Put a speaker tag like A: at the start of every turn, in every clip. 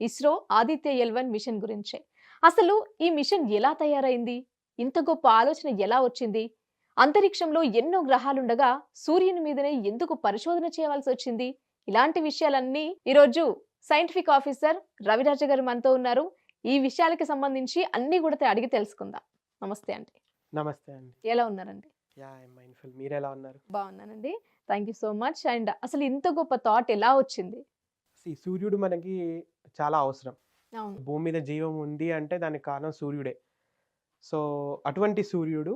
A: ISRO Aditya ఎల్1 machine గురించే. అసలు ఈ మిషన్ ఎలా తయారైంది? ఇంత గొప్ప ఆలోచన ఎలా వచ్చింది? అంతరిక్షంలో ఎన్నో గ్రహాలుండగా సూర్యుని మీదనే ఎందుకు పరిశోధన చేయవలసొచ్చింది? ఇలాంటి విషయాలన్నీ ఈరోజు సైంటిఫిక్ ఆఫీసర్ రవిరాజ గారు మనతో ఉన్నారు. ఈ విషయాలకి సంబంధించి అన్నీ కూడా అడిగి తెలుసుకుందాం. నమస్తే అండి.
B: నమస్తే అండి.
A: ఎలా ఉన్నారండి?
B: I'm mindful. మీరెలా ఉన్నారు?
A: బాగున్నానండి. Thank you so much. And అసలు ఇంత గొప్ప థాట్ ఎలా వచ్చింది?
B: సూర్యుడు మనకి చాలా అవసరం.
A: అవును.
B: భూమి మీద జీవం ఉంది అంటే దానికి కారణం సూర్యుడే. సో, అటువంటి సూర్యుడు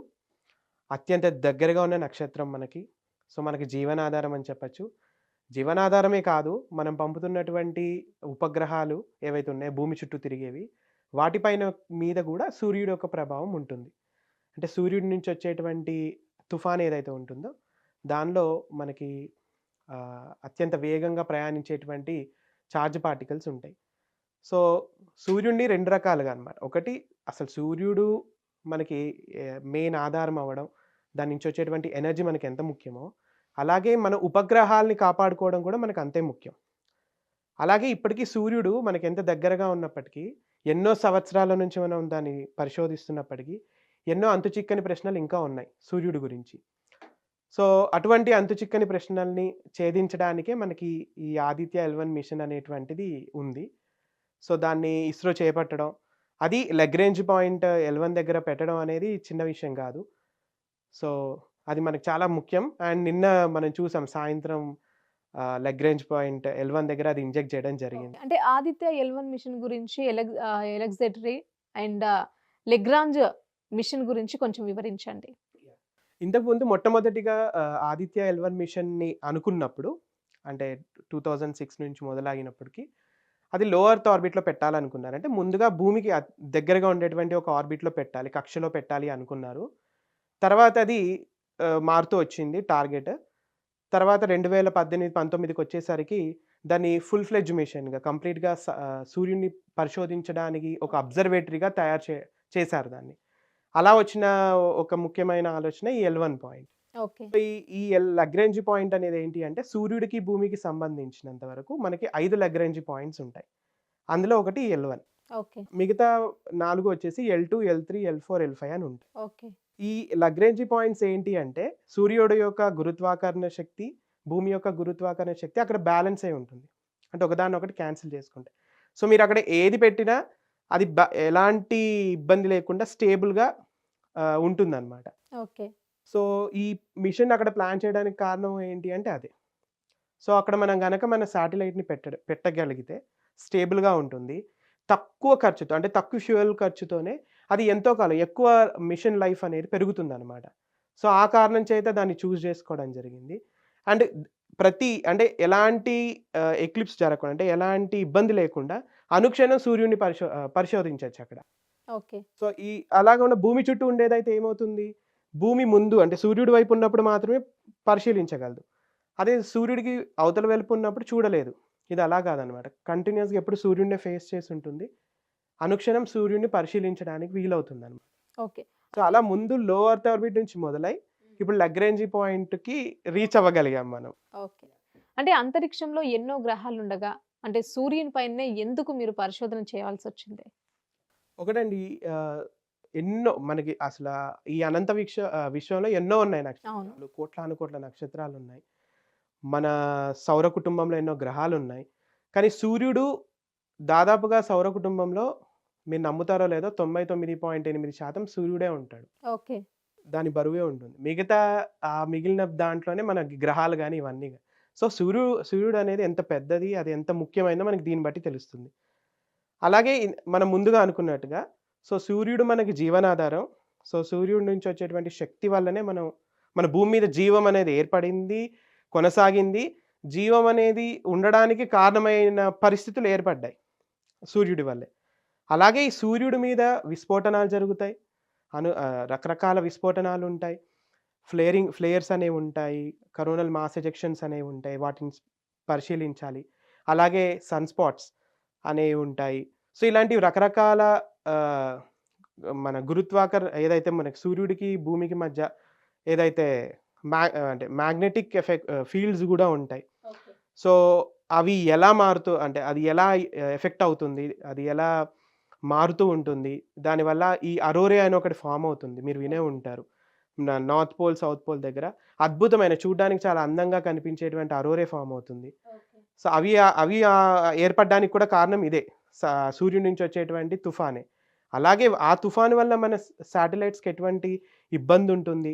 B: అత్యంత దగ్గరగా ఉన్న నక్షత్రం మనకి. సో, మనకి జీవనాధారం అని చెప్పొచ్చు. జీవనాధారమే కాదు, మనం పంపుతున్నటువంటి ఉపగ్రహాలు ఏవైతే ఉన్నాయో భూమి చుట్టూ తిరిగేవి, వాటిపైన మీద గూడా సూర్యుడి యొక్క ప్రభావం ఉంటుంది. అంటే సూర్యుడి నుంచి వచ్చేటువంటి తుఫాన్ ఏదైతే ఉంటుందో, దానిలో మనకి అత్యంత వేగంగా ప్రయాణించేటువంటి చార్జ్ పార్టికల్స్ ఉంటాయి. సో, సూర్యుడిని 2 రకాలుగా అన్నమాట. ఒకటి అసలు సూర్యుడు మనకి మెయిన్ ఆధారం అవ్వడం, దాని నుంచి వచ్చేటువంటి ఎనర్జీ మనకి ఎంత ముఖ్యమో, అలాగే మన ఉపగ్రహాల్ని కాపాడుకోవడం కూడా మనకు అంతే ముఖ్యం. అలాగే ఇప్పటికి సూర్యుడు మనకెంత దగ్గరగా ఉన్నప్పటికీ, ఎన్నో సంవత్సరాల నుంచి మనం దాన్ని పరిశోధిస్తున్నప్పటికీ, ఎన్నో అంతుచిక్కని ప్రశ్నలు ఇంకా ఉన్నాయి సూర్యుడి గురించి. సో, అటువంటి అంతుచిక్కని ప్రశ్నల్ని ఛేదించడానికే మనకి ఈ ఆదిత్య ఎల్1 మిషన్ అనేటువంటిది ఉంది. సో, దాన్ని ఇస్రో చేపట్టడం, అది లగ్రేంజ్ పాయింట్ ఎల్1 దగ్గర పెట్టడం అనేది చిన్న విషయం గాదు. సో, అది మనకు చాలా ముఖ్యం. అండ్ నిన్న మనం చూసాం సాయంత్రం లగ్రేంజ్ పాయింట్ ఎల్1 దగ్గర అది ఇంజెక్ట్ చేయడం
A: ఓకే.
B: జరిగింది.
A: అంటే ఆదిత్య ఎల్1 మిషన్ గురించి ఎలక్సాండ్రీ అండ్ లెగ్రాంజ్ మిషన్ గురించి కొంచెం వివరించండి.
B: ఇంతకుముందు మొట్టమొదటిగా ఆదిత్య ఎల్1 మిషన్‌ని అనుకున్నప్పుడు అంటే 2006 నుంచి మొదలైనప్పటికి అది లో ఎర్త్ ఆర్బిట్‌లో పెట్టాలనుకున్నారు. అంటే ముందుగా భూమికి దగ్గరగా ఉండేటువంటి ఒక ఆర్బిట్‌లో పెట్టాలి, కక్షలో పెట్టాలి అనుకున్నారు. తర్వాత అది మారుతూ వచ్చింది టార్గెట్. తర్వాత 2018, 19కొచ్చేసరికి దాన్ని ఫుల్ ఫ్లెడ్జ్ మిషన్‌గా కంప్లీట్‌గా సూర్యుడిని పరిశోధించడానికి ఒక అబ్జర్వేటరీగా తయారు చేశారు దాన్ని. అలా వచ్చిన ఒక ముఖ్యమైన ఆలోచన ఈ ఎల్1 పాయింట్.
A: ఓకే.
B: ఈ ఈ లగ్రేంజ్ పాయింట్ అనేది ఏంటి అంటే సూర్యుడికి, భూమికి సంబంధించినంత వరకు మనకి 5 లగ్రేంజ్ పాయింట్స్ ఉంటాయి. అందులో ఒకటి ఎల్1.
A: ఓకే.
B: మిగతా 4 వచ్చేసి ఎల్2, ఎల్3, ఎల్4, ఎల్5 అని ఉంటాయి.
A: ఓకే.
B: ఈ లగ్రేంజ్ పాయింట్స్ ఏంటి అంటే సూర్యుడి యొక్క గురుత్వాకర్షణ శక్తి, భూమి యొక్క గురుత్వాకర్షణ శక్తి అక్కడ బ్యాలెన్స్ అయి ఉంటుంది. అంటే ఒకదాన్నొకటి క్యాన్సిల్ చేసుకుంటాయి. సో, మీరక్కడ ఏది పెట్టినా అది ఎలాంటి ఇబ్బంది లేకుండా స్టేబుల్‌గా ఉంటుందన్నమాట.
A: ఓకే.
B: సో, ఈ మిషన్ అక్కడ ప్లాన్ చేయడానికి కారణం ఏంటి అంటే అదే. సో, అక్కడ మనం గనక మన శాటిలైట్‌ని పెట్టగలిగితే స్టేబుల్‌గా ఉంటుంది. తక్కువ ఖర్చుతో అంటే తక్కువ ఫ్యూయల్ ఖర్చుతోనే అది ఎంతో కాలం ఎక్కువ మిషన్ లైఫ్ అనేది పెరుగుతుందనమాట. సో, ఆ కారణం చేత దాన్ని చూజ్ చేసుకోవడం జరిగింది. అండ్ అంటే ఎలాంటి ఎక్లిప్స్ జరగకుండా అంటే ఎలాంటి ఇబ్బంది లేకుండా అనుక్షణం సూర్యుడిని పరిశోధించొచ్చక్కడ.
A: ఓకే.
B: సో, అలాగా ఉన్న భూమి చుట్టూ ఉండేదైతే ఏమవుతుంది? భూమి ముందు అంటే సూర్యుడి వైపు ఉన్నప్పుడు మాత్రమే పరిశీలించగలదు. అదే సూర్యుడికి అవతల వైపు ఉన్నప్పుడు చూడలేదు. ఇది అలా కాదనమాట. కంటిన్యూయస్‌గా ఎప్పుడు సూర్యుడినే ఫేస్ చేసి ఉంటుంది. అనుక్షణం సూర్యుడిని పరిశీలించడానికి వీలవుతుందనమాట.
A: ఓకే.
B: సో, అలా ముందు లో ఎర్త్ ఆర్బిట్ నుంచి మొదలై ఇప్పుడు లగ్రేంజ్ పాయింట్‌కి రీచ్ అవ్వగలిగాం మనం.
A: ఓకే. అంటే అంతరిక్షంలో ఎన్నో గ్రహాలుండగా అంటే సూర్యుని పైనే ఎందుకు మీరు పరిశోధన చేయాల్సొచ్చింది?
B: ఒకటండి ఎన్నో మనకి ఈ అనంత విశ్వంలో ఎన్నో ఉన్నాయి
A: అవును.
B: నక్షత్రాలు. కోట్లానుకోట్ల నక్షత్రాలున్నాయి. మన సౌర కుటుంబంలో ఎన్నో గ్రహాలున్నాయి. కానీ సూర్యుడు దాదాపుగా సౌర కుటుంబంలో మీరు నమ్ముతారో లేదో 99.8% సూర్యుడే ఉంటాడు.
A: ఓకే.
B: దాని బరువే ఉంటుంది. మిగతా మిగిలిన దాంట్లోనే మన గ్రహాలు గాని ఇవన్నీ గాని. సో, సూర్యుడనేది ఎంత పెద్దది, అది ఎంత ముఖ్యమైనదో మనకి దీన్ని బట్టి తెలుస్తుంది. అలాగే మనం ముందుగా అనుకున్నట్టుగా సూర్యుడు మనకి జీవనాధారం. సో, సూర్యుడి నుంచి వచ్చేటువంటి శక్తి వల్లనే మన భూమి మీద జీవం అనేది ఏర్పడింది, కొనసాగింది. జీవం అనేది ఉండడానికి కారణమైన పరిస్థితులు ఏర్పడ్డాయి సూర్యుడి వల్లే. అలాగే ఈ సూర్యుడి మీద విస్ఫోటనాలు జరుగుతాయి. రకరకాల విస్ఫోటనాలుంటాయి. ఫ్లేయర్స్ అనేవుంటాయి. కరోనల్ మాస్ ఎజెక్షన్స్ అనేవుంటాయి. వాటిని పరిశీలించాలి. అలాగే సన్ స్పాట్స్ అనేవుంటాయి. సో, ఇలాంటివి రకరకాల ఆహ్, మన ఏదైతే మనకి సూర్యుడికి, భూమికి మధ్య ఏదైతే అంటే మ్యాగ్నెటిక్ ఫీల్డ్స్ గూడా ఉంటాయి.
A: ఓకే.
B: సో, అవి ఎలా మారుతూ అంటే అది ఎలా ఎఫెక్ట్ అవుతుంది? అది ఎలా మారుతూ ఉంటుంది? దానివల్ల ఈ అరోరే అని ఒకటి ఫార్మ్ అవుతుంది. మీరు వినే ఉంటారు. నార్త్ పోల్, సౌత్ పోల్ దగ్గర అద్భుతమైన చూడ్డానికి చాలా అందంగా కనిపించేటువంటి అరోరే ఫార్మ్ అవుతుంది. సో, ఏర్పడడానికి కూడా కారణం ఇదే. సూర్యుడి నుంచి వచ్చేటువంటి తుఫానే. అలాగే ఆ తుఫాను వల్ల మన శాటిలైట్స్‌కి ఎటువంటి ఇబ్బందుంటుంది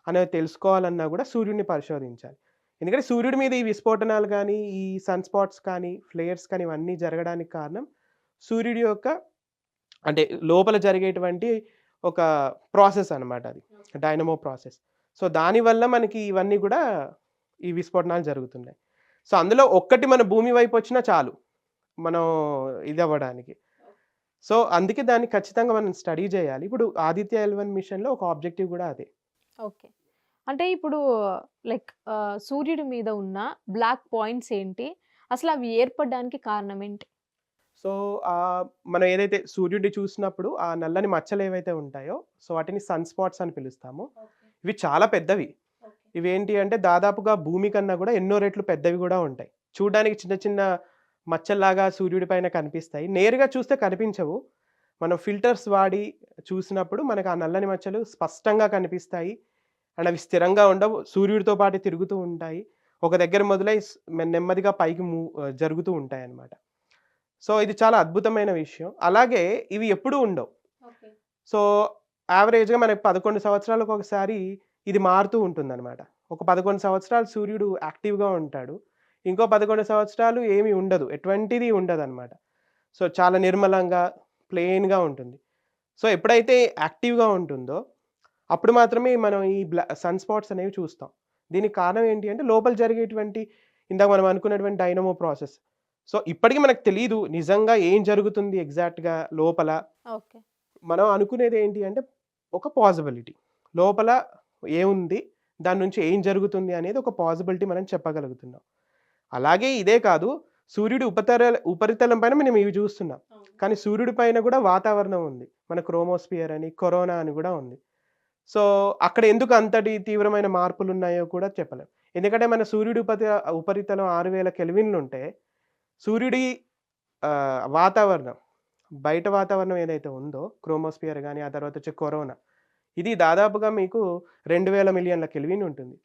B: అనేది తెలుసుకోవాలన్నా గూడా సూర్యుడిని పరిశోధించాలి. ఎందుకంటే సూర్యుడి మీద ఈ విస్ఫోటనాలు గానీ, ఈ సన్ స్పాట్స్ కానీ, ఫ్లేర్స్ కానీ ఇవన్నీ జరగడానికి కారణం సూర్యుడి యొక్క అంటే లోపల జరిగేటువంటి ఒక ప్రాసెస్ అనమాట అది. Dynamo process. సో, దానివల్ల మనకి ఇవన్నీ గూడా ఈ విస్ఫోటనాలు జరుగుతున్నాయి. సో, అందులో ఒక్కటి మన భూమి వైపొచ్చినా చాలు. మనం ఇదవ్వడానికి. సో, అందుకే దాన్ని ఖచ్చితంగా మనం స్టడీ జేయాలి. ఇప్పుడు 'ఆదిత్య ఎల్-1' మిషన్‌లో ఒక ఆబ్జెక్టివ్ గూడా అదే.
A: ఓకే. అంటే ఇప్పుడు లైక్ సూర్యుడి మీద ఉన్న బ్లాక్ పాయింట్స్ ఏంటి? అసలవి ఏర్పడడానికి కారణం ఏంటి?
B: సో, మనం ఏదైతే సూర్యుడిని చూసినప్పుడు ఆ నల్లని మచ్చలేవైతే ఉంటాయో, సో, వాటిని సన్ స్పాట్స్ అని పిలుస్తాము. ఇవి చాలా పెద్దవి. ఇవేంటి అంటే దాదాపుగా భూమి కన్నా గూడా ఎన్నో రెట్లు పెద్దవి గూడా ఉంటాయి. చూడ్డానికి చిన్న చిన్న మచ్చల్లాగా సూర్యుడి పైన కనిపిస్తాయి. నేరుగా చూస్తే కనిపించవు. మనం ఫిల్టర్స్ వాడి చూసినప్పుడు మనకు ఆ నల్లని మచ్చలు స్పష్టంగా కనిపిస్తాయి. అండ్ అవి స్థిరంగా ఉండవు. సూర్యుడితో పాటు తిరుగుతూ ఉంటాయి. ఒక దగ్గర మొదలై నెమ్మదిగా పైకి జరుగుతూ ఉంటాయన్నమాట. సో, ఇది చాలా అద్భుతమైన విషయం. అలాగే ఇవి ఎప్పుడూ ఉండవు. సో, యావరేజ్‌గా మనకు 11 సంవత్సరాలకు ఒకసారి ఇది మారుతూ ఉంటుందన్నమాట. ఒక 11 సంవత్సరాలు సూర్యుడు యాక్టివ్‌గా ఉంటాడు. ఇంకో 11 సంవత్సరాలు ఏమి ఉండదు. ఎటువంటిది ఉండదన్నమాట. సో, చాలా నిర్మలంగా, ప్లెయిన్‌గా ఉంటుంది. సో, ఎప్పుడైతే యాక్టివ్‌గా ఉంటుందో, అప్పుడు మాత్రమే మనం ఈ సన్ స్పాట్స్ అనేవి చూస్తాం. దీనికి కారణం ఏంటి అంటే లోపల జరిగేటువంటి ఇందాక మనం అనుకున్నటువంటి డైనమో ప్రాసెస్. సో, ఇప్పటికి మనకు తెలీదు నిజంగా ఏం జరుగుతుంది ఎగ్జాక్ట్‌గా లోపల.
A: ఓకే.
B: మనం అనుకునేది ఏంటి అంటే ఒక పాసిబిలిటీ. లోపల ఏముంది? దాని నుంచి ఏం జరుగుతుంది అనేది ఒక పాసిబిలిటీ మనం చెప్పగలుగుతున్నాం. అలాగే ఇదే కాదు సూర్యుడి ఉపరితలం పైన మనం ఇవి చూస్తున్నాం. కానీ సూర్యుడి పైన గూడా వాతావరణం ఉంది. మన క్రోమోస్ఫియర్ అని, కరోనా అని గూడా ఉంది. సో, అక్కడ ఎందుకు అంతటి తీవ్రమైన మార్పులున్నాయో కూడా చెప్పలేం. ఎందుకంటే మన సూర్యుడి ఉపరితలం 6000 కెల్విన్‌లుంటే సూర్యుడి వాతావరణం, బయట వాతావరణం ఏదైతే ఉందో క్రోమోస్ఫియర్ గాని, ఆ తర్వాత వచ్చే కరోనా ఇది దాదాపుగా మీకు 2000 మిలియన్ల కెల్విన్ ఉంటుంది.